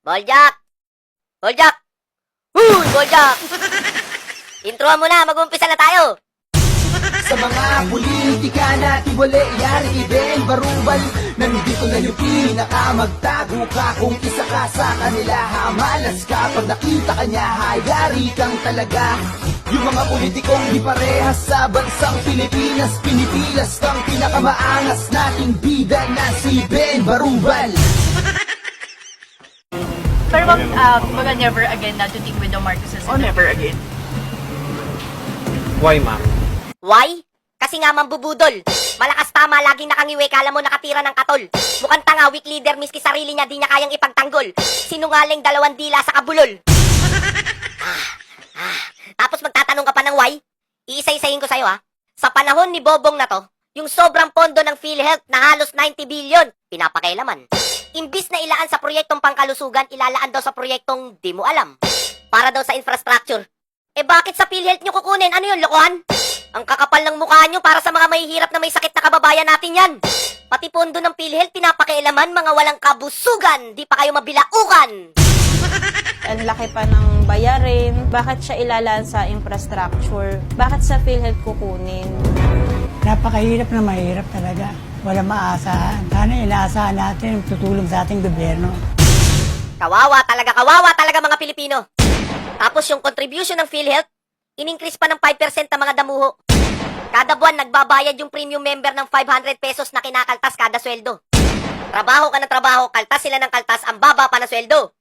Boljak! Boljak! Huy! Boljak! Introan mo na, mag-umpisa na tayo! Sa mga politika na tiwala, yari ibeng barubal. Nandito na yung pinakamagtago ka. Kung isa ka sa kanila, hamalas ka. Pag nakita ka niya, hayari kang talaga. Yung mga politikong di parehas sa bansang Pilipinas, pinipilas kang pinakamaangas nating bida na si Ben Barubal. Pero baga never again na to think with the Marcoses. Oh, never again. Why, ma'am? Why? Kasi nga mambubudol. Malakas tama, laging nakangiwi, kala mo nakatira ng katol. Mukhang tanga, weak leader, miski sarili niya, di niya kayang ipagtanggol. Sinungaling, 2 dila sa kabulol. Tapos magtatanong ka pa ng why? Iisa-isahin ko sa'yo ha. Sa panahon ni Bobong na to, yung sobrang pondo ng PhilHealth na halos 90 billion, pinapakailaman. Imbis na ilaan sa proyektong pangkalusugan, ilalaan daw sa proyektong di mo alam. Para daw sa infrastructure. Eh bakit sa PhilHealth nyo kukunin? Ano yun, lokohan? Ang kakapal ng mukha nyo para sa mga mahihirap na may sakit na kababayan natin yan. Pati pondo ng PhilHealth pinapakailaman, mga walang kabusugan. Di pa kayo mabilaukan. Ang laki pa ng bayarin. Bakit siya ilalaan sa infrastructure? Bakit sa PhilHealth kukunin? Napakahirap na mahirap talaga. Wala maasahan. Sana inaasahan natin tutulong sa ating gobyerno. Kawawa talaga mga Pilipino. Tapos yung contribution ng PhilHealth, in-increase pa ng 5% ng mga damuho. Kada buwan, nagbabayad yung premium member ng 500 pesos na kinakaltas kada sweldo. Trabaho ka ng trabaho, kaltas sila ng kaltas, ang baba pa na sweldo.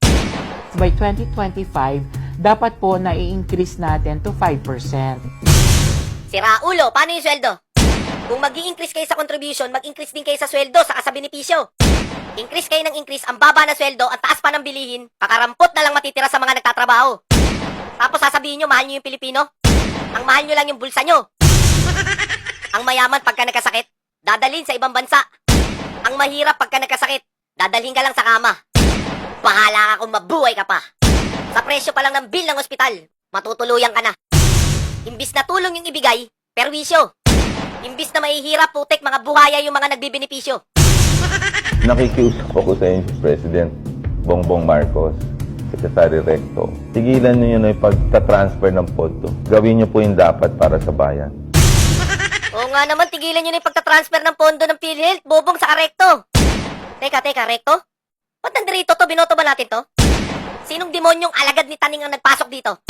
By 2025, dapat po na i-increase natin to 5%. Sira ulo, paano yung sweldo? Kung mag-i-increase kayo sa contribution, mag-increase din kayo sa sweldo, saka sa benepisyo. Increase kayo ng increase, ang baba na sweldo, ang taas pa ng bilihin, kakarampot na lang matitira sa mga nagtatrabaho. Tapos sasabihin nyo, mahal nyo yung Pilipino? Ang mahal nyo lang yung bulsa nyo. Ang mayaman pagka nagkasakit, dadalhin sa ibang bansa. Ang mahirap pagka nagkasakit, dadalhin ka lang sa kama. Bahala ka kung mabuhay ka pa. Sa presyo pa lang ng bill ng ospital, matutuluyan ka na. Imbis na tulong yung ibigay, perwisyo. Imbis na mahihirap, putik, mga buhaya yung mga nagbibenepisyo. Nakikiusap ako sa inyo, President Bongbong Marcos, Secretary Recto. Tigilan niyo na yung pagta-transfer ng pondo. Gawin niyo po yung dapat para sa bayan. Oo nga naman, tigilan nyo na yung pagta-transfer ng pondo ng PhilHealth, Bobong sa Recto. Teka, Recto? Ba't nandito to? Binoto ba natin to? Sinong demonyong alagad ni Taning ang nagpasok dito?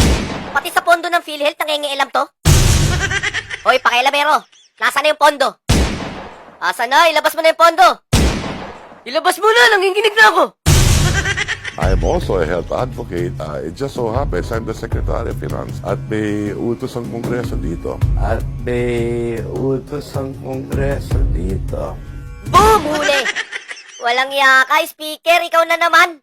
Pati sa pondo ng PhilHealth, nangingialam to? Hoy, pakialamero, nasaan na yung pondo? Asan na? Ilabas mo na yung pondo. Ilabas mo na, nanginginig na ako. I am also a health advocate. It just so happens I'm the Secretary of Finance at may utos ang Kongreso dito. Boom! Huli! Walang yaka, speaker, ikaw na naman.